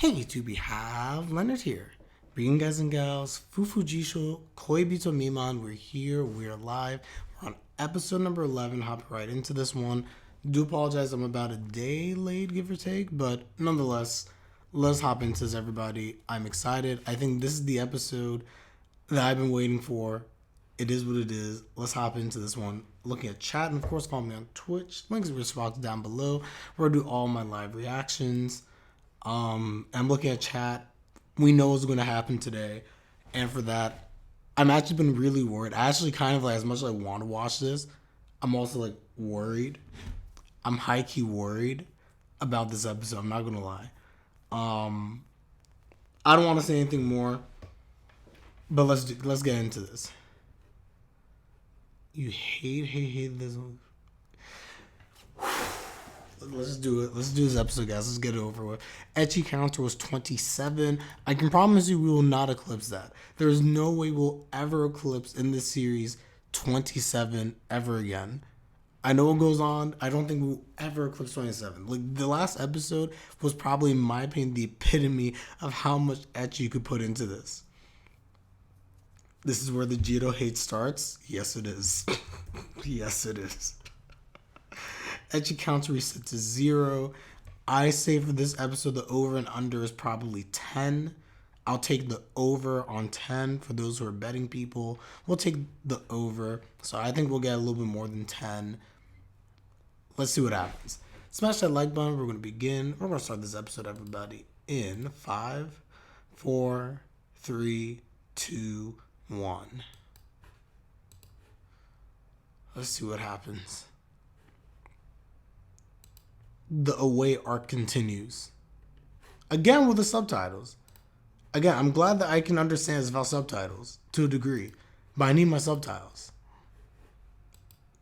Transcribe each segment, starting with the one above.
Hey YouTube, we have Leonard here. Bringing guys and gals, Fuufu Ijou, Koibito Miman, we're here, we're live. We're on episode number 11, hop right into this one. Do apologize, I'm about a day late, give or take, but nonetheless, let's hop into this, everybody. I'm excited. I think this is the episode that I've been waiting for. It is what it is. Let's hop into this one. Looking at chat, and of course, follow me on Twitch. Links in the response down below, where I do all my live reactions. I'm looking at chat. We know what's going to happen today. And for that, I'm actually been really worried. I actually kind of like, as much as I want to watch this, I'm also like worried. I'm high-key worried about this episode. I'm not going to lie. I don't want to say anything more, but let's get into this. You hate this one. Let's do it. Let's do this episode, guys. Let's get it over with. Ecchi counter was 27. I can promise you we will not eclipse that. There is no way we'll ever eclipse in this series 27 ever again. I know what goes on. I don't think we'll ever eclipse 27. Like, the last episode was probably, in my opinion, the epitome of how much ecchi you could put into this. This is where the Jiro hate starts? Yes, it is. Yes, it is. Ecchi counts reset to 0. I say for this episode, the over and under is probably 10. I'll take the over on 10 for those who are betting people. We'll take the over. So I think we'll get a little bit more than 10. Let's see what happens. Smash that like button. We're going to begin. We're going to start this episode, everybody, in 5, 4, 3, 2, 1. Let's see what happens. The away arc continues. Again with the subtitles. Again, I'm glad that I can understand without subtitles to a degree, but I need my subtitles.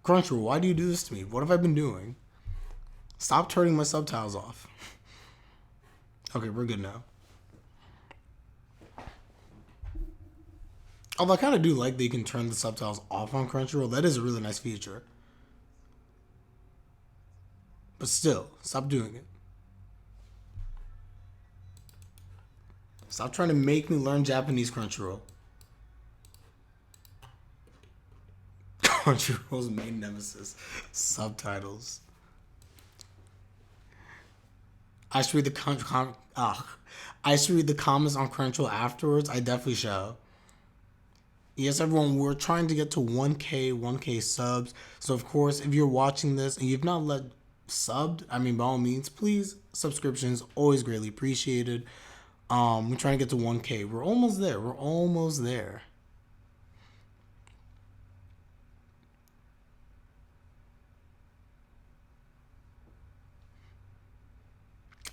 Crunchyroll, why do you do this to me? What have I been doing? Stop turning my subtitles off. Okay, we're good now. Although I kind of do like that you can turn the subtitles off on Crunchyroll. That is a really nice feature. But still, stop doing it. Stop trying to make me learn Japanese, Crunchyroll. Crunchyroll's main nemesis. Subtitles. I should read the I should read the comments on Crunchyroll afterwards. I definitely shall. Yes, everyone, we're trying to get to 1K subs. So, of course, if you're watching this and you've not subbed, I mean, by all means, please, subscriptions, always greatly appreciated. We're trying to get to 1K. We're almost there. We're almost there.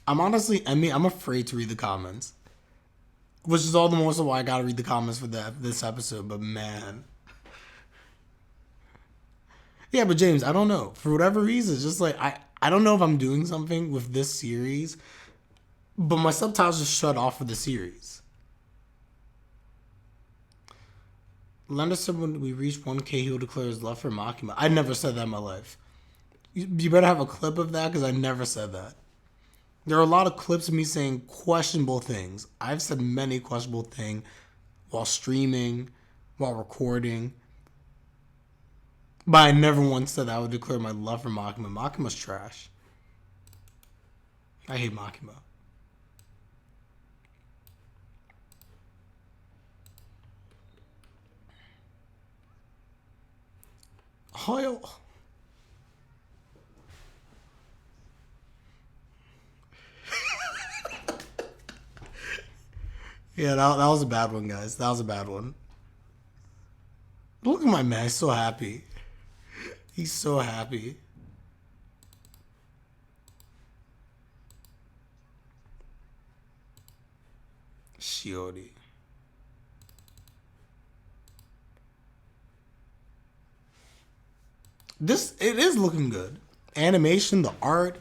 I'm afraid to read the comments. Which is all the more so why I gotta read the comments for this episode, but man. Yeah, but James, I don't know. For whatever reason, it's just like, I don't know if I'm doing something with this series, but my subtitles just shut off for the series. Leonard said when we reach 1K, he'll declare his love for Makima. I never said that in my life. You better have a clip of that, because I never said that. There are a lot of clips of me saying questionable things. I've said many questionable things while streaming, while recording. But I never once said that I would declare my love for Makima. Makima's trash. I hate Makima. Oh, yeah, that was a bad one, guys. That was a bad one. Look at my man. He's so happy. He's so happy. Shiori. It is looking good. Animation, the art,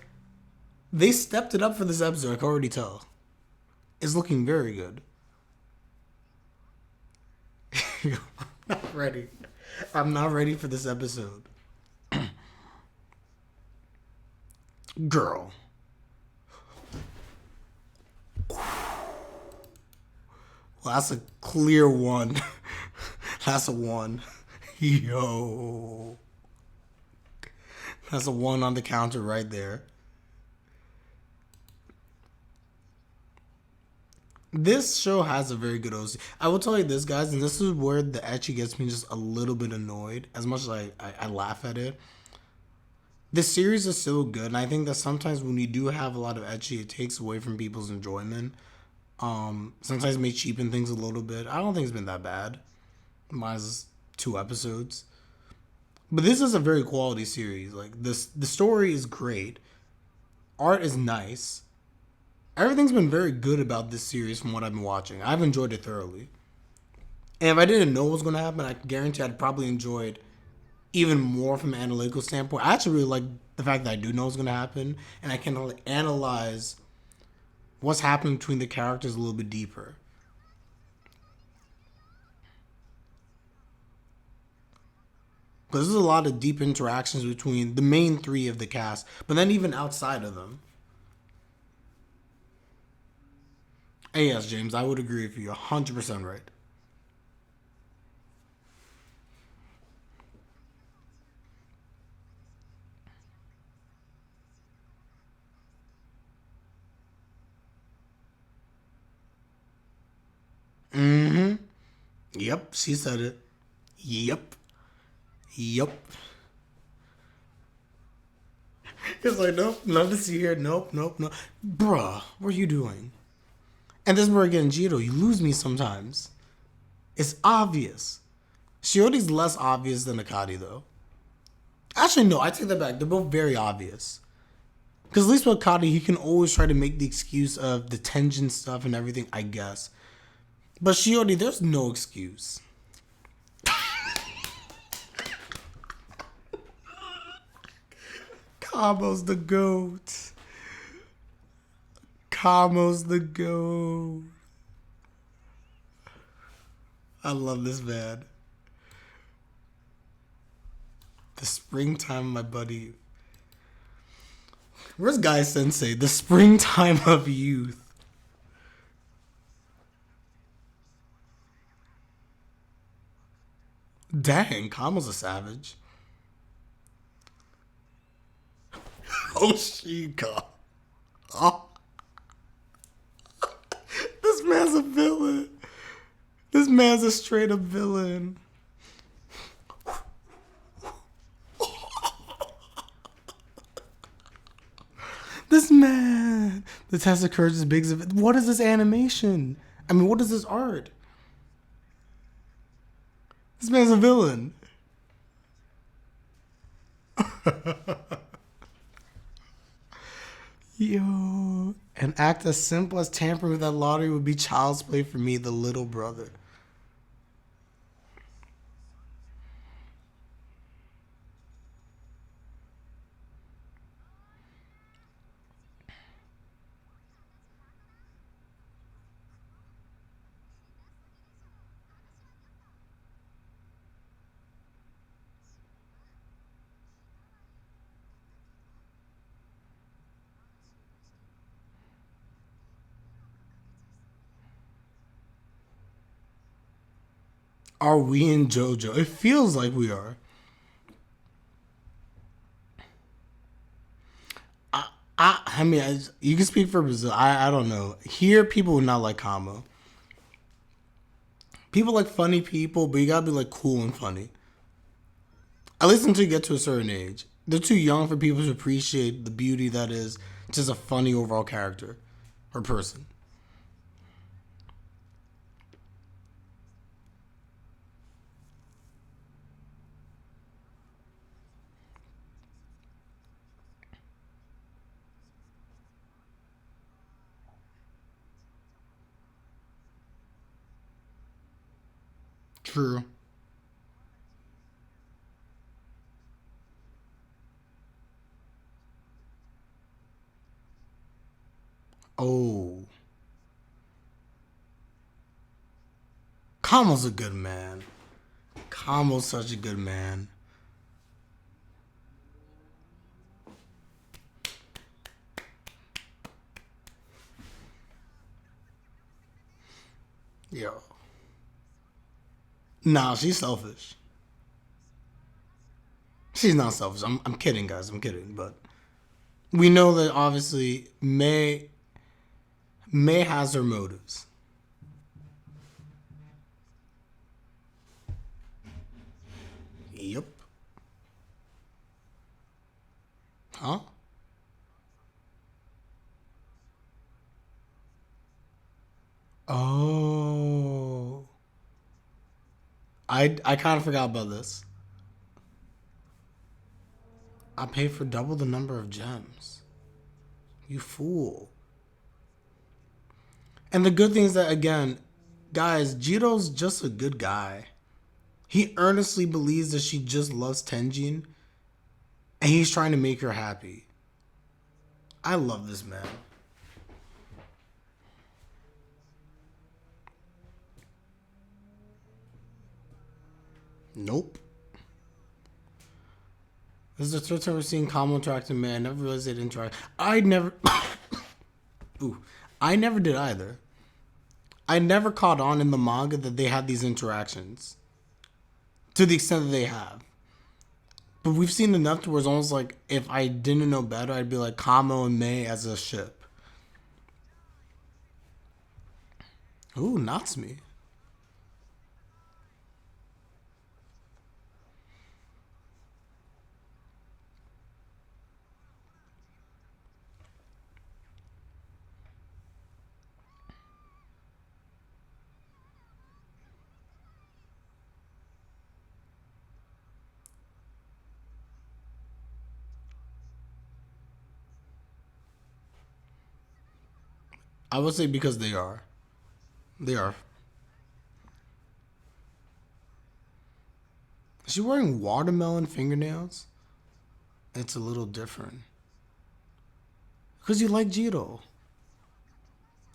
they stepped it up for this episode. I can already tell. It's looking very good. I'm not ready. I'm not ready for this episode. Girl. Well, that's a clear one. That's a one. Yo. That's a one on the counter right there. This show has a very good OC. I will tell you this, guys, and this is where the ecchi gets me just a little bit annoyed. As much as I laugh at it, the series is so good, and I think that sometimes when you do have a lot of ecchi, it takes away from people's enjoyment. Sometimes it may cheapen things a little bit. I don't think it's been that bad. Minus 2 episodes. But this is a very quality series. Like this, the story is great. Art is nice. Everything's been very good about this series from what I've been watching. I've enjoyed it thoroughly. And if I didn't know what was going to happen, I can guarantee I'd probably enjoy it even more from an analytical standpoint. I actually really like the fact that I do know what's going to happen, and I can like, analyze what's happening between the characters a little bit deeper. Because there's a lot of deep interactions between the main three of the cast, but then even outside of them. Hey, yes, James, I would agree with you. 100% right. Mm-hmm. Yep, she said it. Yep. Yep. It's like, nope, none to see here. Nope, nope, nope. Bruh, what are you doing? And this is where again, Jiro, you lose me sometimes. It's obvious. Shiori's less obvious than Akari, though. Actually, no, I take that back. They're both very obvious. Because at least with Akari, he can always try to make the excuse of the tension stuff and everything, I guess. But Shiori, there's no excuse. Kamo's the GOAT. Kamo's the GOAT. I love this man. The springtime, my buddy. Where's Guy Sensei? The springtime of youth. Dang, Kamo's a savage. Oshika. Oh, this man's a villain. This man's a straight up villain. This man. The test of courage is big as a... What is this animation? I mean, what is this art? This man's a villain. Yo. An act as simple as tampering with that lottery would be child's play for me, the little brother. Are we in JoJo? It feels like we are. I mean, you can speak for Brazil. I don't know. Here, people would not like Kamo. People like funny people, but you gotta be like cool and funny. At least until you get to a certain age. They're too young for people to appreciate the beauty that is just a funny overall character or person. True. Oh, Kamo's a good man. Kamo's such a good man. Yo. Nah, she's selfish. She's not selfish. I'm kidding, guys. I'm kidding. But we know that obviously May has her motives. Yep. Huh? Oh. I kind of forgot about this. I paid for double the number of gems. You fool. And the good thing is that, again, guys, Jiro's just a good guy. He earnestly believes that she just loves Tenjin, and he's trying to make her happy. I love this man. Nope. This is the third time we're seeing Kamo interact with man. I never realized they'd interact. I never. Ooh. I never did either. I never caught on in the manga that they had these interactions to the extent that they have. But we've seen enough to where it's almost like if I didn't know better, I'd be like Kamo and Mei as a ship. Ooh, Natsumi. I would say because they are. They are. Is she wearing watermelon fingernails? It's a little different. Because you like Jiro.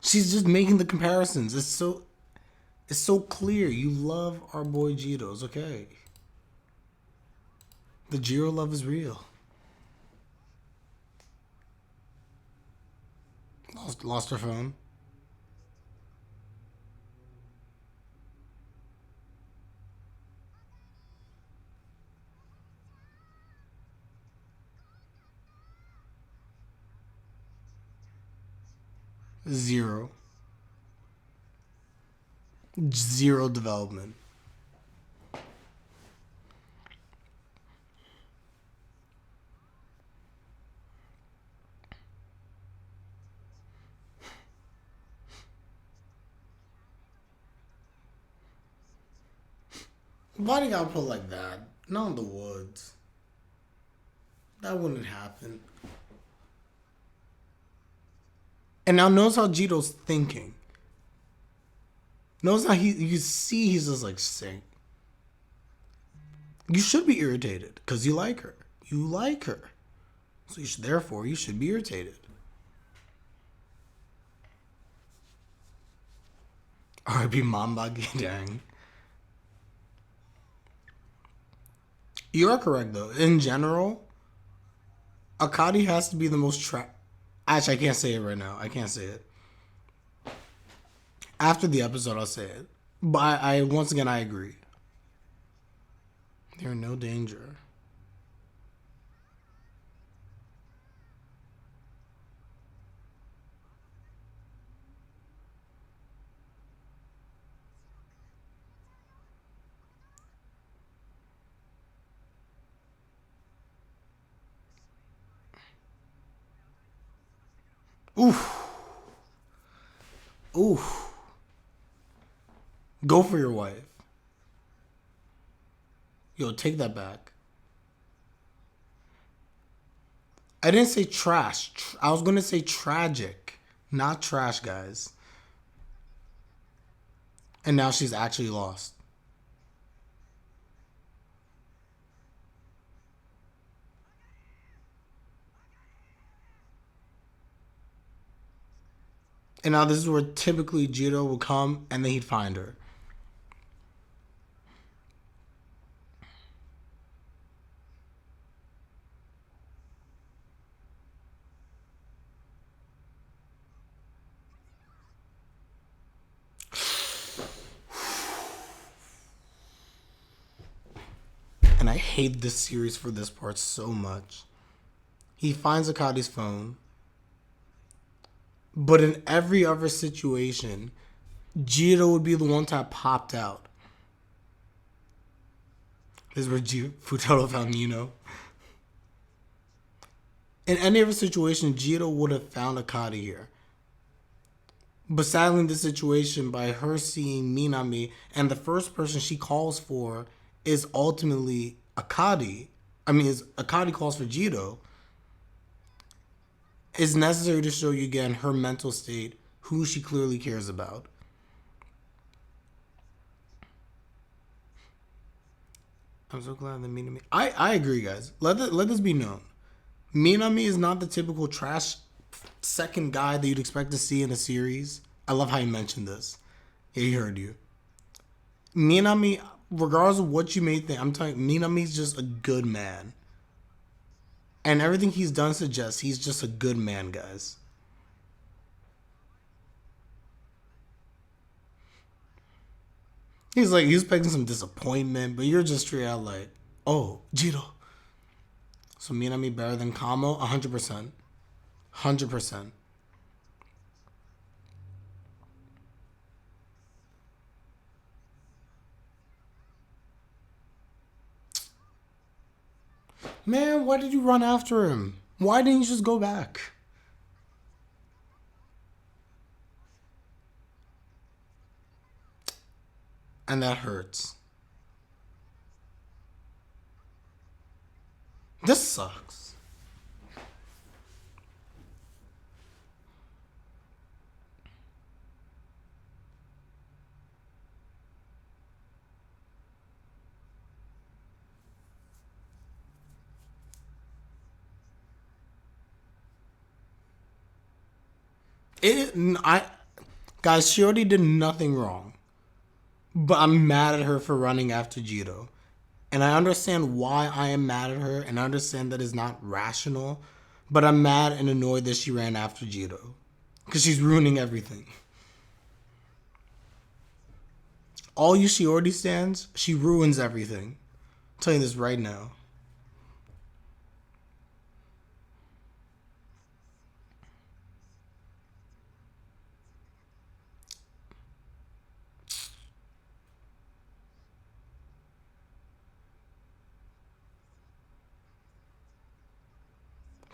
She's just making the comparisons. It's so clear. You love our boy Jiro. It's okay. The Jiro love is real. Lost her phone. Zero. Zero development. Why do you gotta put like that? Not in the woods. That wouldn't happen. And now notice how Jiro's thinking. Notice how you see he's just like saying. You should be irritated because you like her. You like her. So therefore you should be irritated. R.I.P. Mamba Dang. You are correct though. In general, Akari has to be the most Actually, I can't say it right now. I can't say it. After the episode, I'll say it. But I once again, I agree. They're in no danger. Oof. Oof. Go for your wife. Yo, take that back. I didn't say trash. I was going to say tragic, not trash, guys. And now she's actually lost. And now this is where typically Jiro will come and then he'd find her. I hate this series for this part so much. He finds Akari's phone, but in every other situation, Jirou would be the one to have popped out. This is where Futaro found Nino. In any other situation, Jirou would have found Akari here. But sadly, in this situation, by her seeing Minami, and the first person she calls for is ultimately Akari. Akari calls for Jirou. It's necessary to show you again her mental state, who she clearly cares about. I'm so glad that Minami. I agree, guys. Let this be known. Minami is not the typical trash second guy that you'd expect to see in a series. I love how you mentioned this. Yeah, he heard you. Minami, regardless of what you may think, I'm telling you, Minami's just a good man. And everything he's done suggests he's just a good man, guys. He's expecting some disappointment, but you're just straight out like, oh, Jiro. So Minami better than Kamo? 100%. 100%. Man, why did you run after him? Why didn't you just go back? And that hurts. This sucks. Guys, Shiori did nothing wrong. But I'm mad at her for running after Jiro. And I understand why I am mad at her, and I understand that it's not rational. But I'm mad and annoyed that she ran after Jiro. Because she's ruining everything. All you Shiori stands, she ruins everything. I'm telling you this right now.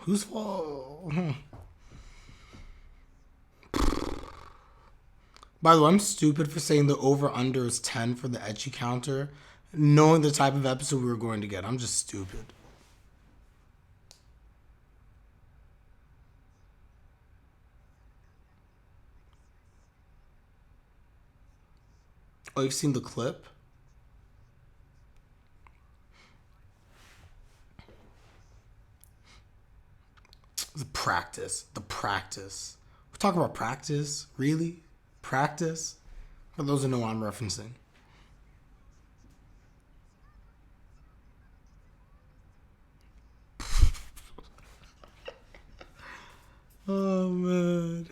Whose fault? By the way, I'm stupid for saying the over-under is 10 for the ecchi counter, knowing the type of episode we were going to get. I'm just stupid. Oh, you've seen the clip? The practice. The practice. We're talking about practice? Really? Practice? For those who know what I'm referencing. Oh, man.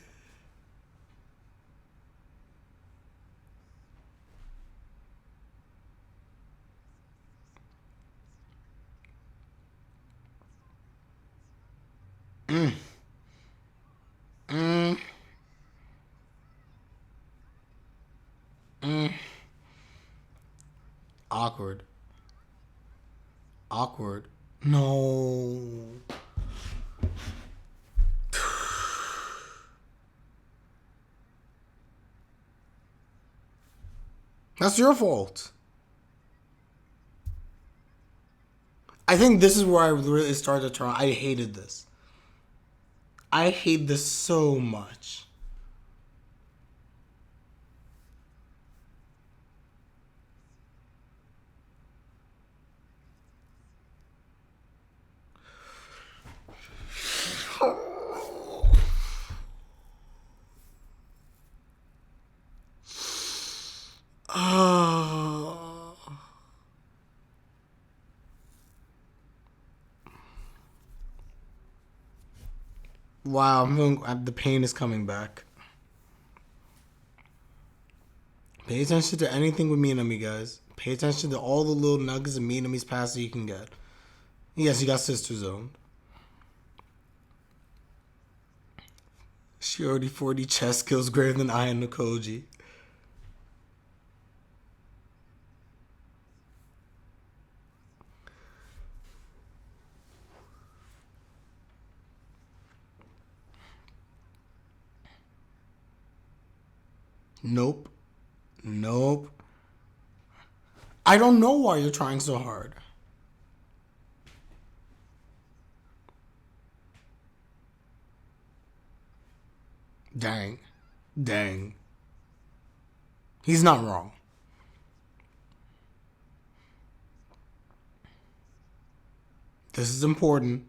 Awkward. Awkward. No. That's your fault. I think this is where I really started to turn. I hated this. I hate this so much. Wow, the pain is coming back. Pay attention to anything with Minami, guys. Pay attention to all the little nuggets of Minami's past that you can get. Yes, you got Sister Zone. Shiori 40 chess skills greater than I and Nokoji. Nope. Nope. I don't know why you're trying so hard. Dang. Dang. He's not wrong. This is important.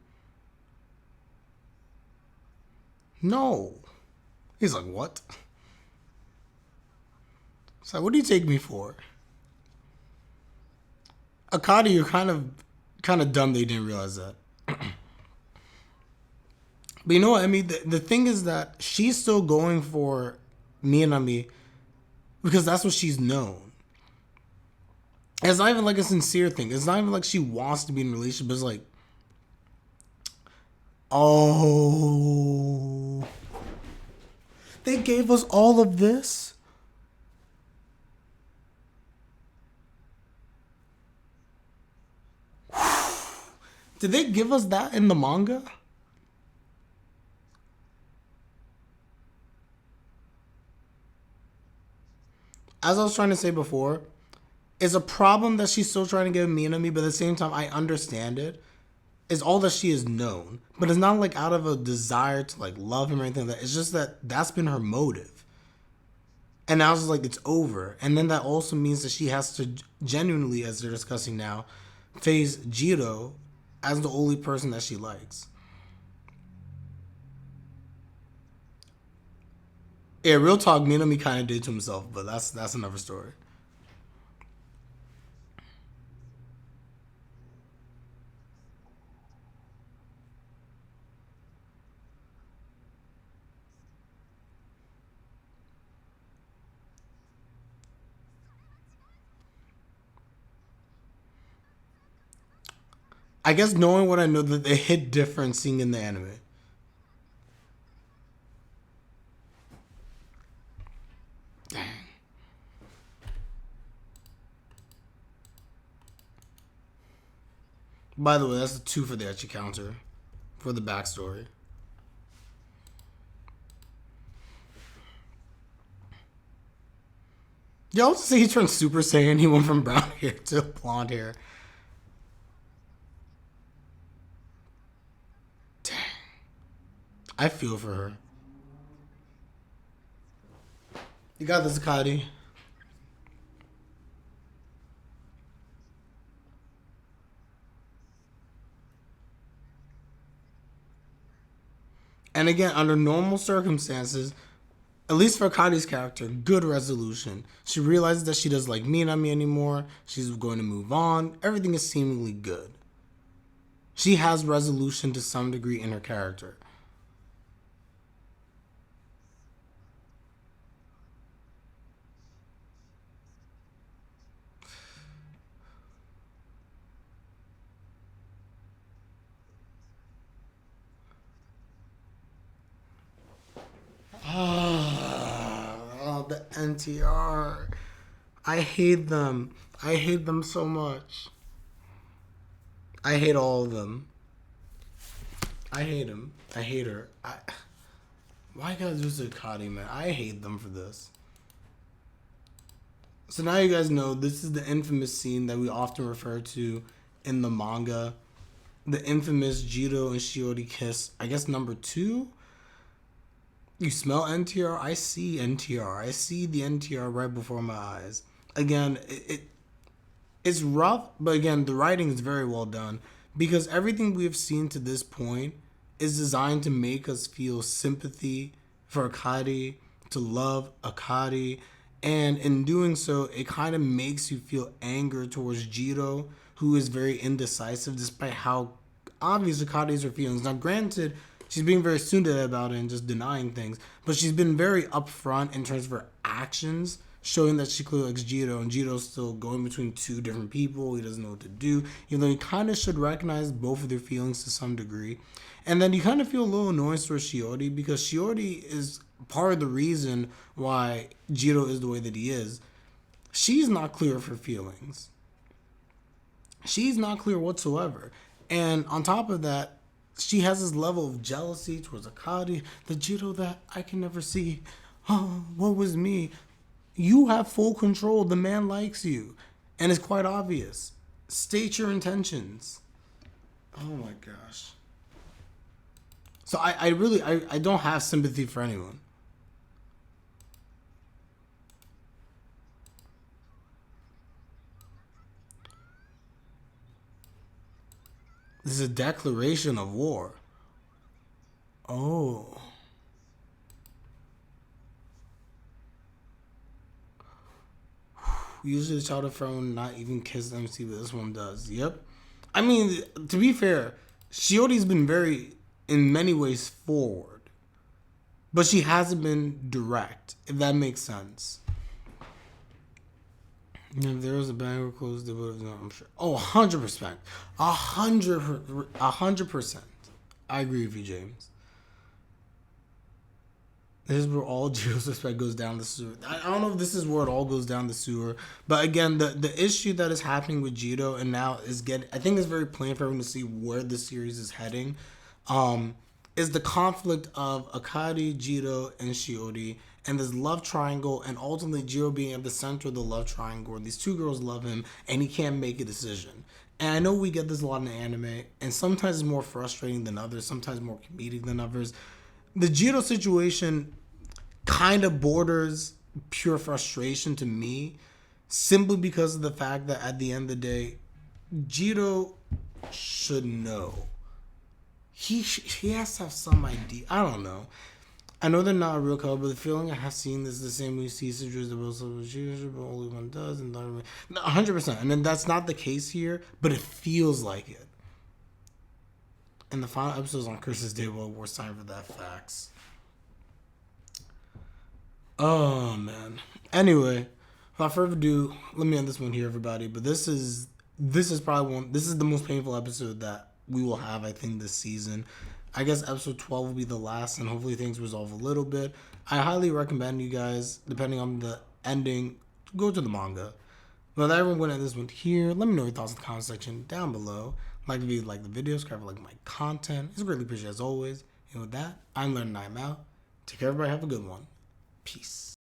No. He's like, what? It's like, what do you take me for? Akari, you're kind of dumb that you didn't realize that. But you know what I mean? The thing is that she's still going for Minami because that's what she's known. It's not even like a sincere thing. It's not even like she wants to be in a relationship. It's like, oh, they gave us all of this? Did they give us that in the manga? As I was trying to say before, it's a problem that she's still trying to give Minami, but at the same time, I understand it. It's all that she is known, but it's not like out of a desire to like love him or anything like that. It's just that that's been her motive, and now it's just like it's over. And then that also means that she has to genuinely, as they're discussing now, face Jiro as the only person that she likes. Yeah, real talk, Minami kind of did to himself, but that's another story. I guess knowing what I know, that they hit different seeing in the anime. Dang. By the way, that's a 2 for the Echi counter for the backstory. Y'all say he turned Super Saiyan. He went from brown hair to blonde hair. Dang. I feel for her. You got this, Akari. And again, under normal circumstances, at least for Akari's character, good resolution. She realizes that she doesn't like Minami anymore. She's going to move on. Everything is seemingly good. She has resolution to some degree in her character. Oh, the NTR. I hate them. I hate them so much. I hate all of them. I hate him. I hate her. Why you gotta do Zuccotti, man? I hate them for this. So now you guys know this is the infamous scene that we often refer to in the manga. The infamous Jiro and Shiori kiss. I guess number 2? You smell NTR? I see NTR. I see the NTR right before my eyes. Again, it's rough, but again, the writing is very well done because everything we have seen to this point is designed to make us feel sympathy for Akari, to love Akari, and in doing so, it kind of makes you feel anger towards Jiro, who is very indecisive despite how obvious Akari is her feelings. Now, granted, she's being very tsundere about it and just denying things, but she's been very upfront in terms of her actions, showing that she clearly likes Jiro, and Jiro's still going between two different people. He doesn't know what to do, even though he kind of should recognize both of their feelings to some degree. And then you kind of feel a little annoyance towards Shiori, because Shiori is part of the reason why Jiro is the way that he is. She's not clear of her feelings. She's not clear whatsoever. And on top of that, she has this level of jealousy towards Akari, the Jiro that I can never see. Oh, what was me? You have full control. The man likes you. And it's quite obvious. State your intentions. Oh my gosh. So I really don't have sympathy for anyone. This is a declaration of war. Oh. Usually the child of phone not even kiss MC, but this one does. Yep. I mean, to be fair, Shiori's been very, in many ways, forward. But she hasn't been direct, if that makes sense. If there was a bank who closed, they would have known, I'm sure. Oh, 100%. 100%. I agree with you, James. This is where all Jiro's respect goes down the sewer. I don't know if this is where it all goes down the sewer. But again, the issue that is happening with Jiro and now is I think it's very plain for everyone to see where the series is heading. Is the conflict of Akari, Jiro, and Shiori, and this love triangle, and ultimately Jiro being at the center of the love triangle, where these two girls love him, and he can't make a decision. And I know we get this a lot in anime, and sometimes it's more frustrating than others, sometimes more comedic than others. The Jiro situation kind of borders pure frustration to me, simply because of the fact that at the end of the day, Jiro should know. He has to have some idea. I don't know. I know they're not a real couple, but the feeling I have seen is the same when you see sisters, the real but only one does, and 100%. And then that's not the case here, but it feels like it. And the final episode is on Christmas Day. Well, worst time for that. Facts. Oh man. Anyway, without further ado, let me end this one here, everybody. But this is probably this is the most painful episode that we will have, I think, this season. I guess episode 12 will be the last, and hopefully things resolve a little bit. I highly recommend you guys, depending on the ending, go to the manga. But everyone going to end this one here. Let me know your thoughts in the comment section down below. Like if you like the video, subscribe if you like my content. It's greatly appreciated as always. And with that, I'm Learning and I'm out. Take care, everybody. Have a good one. Peace.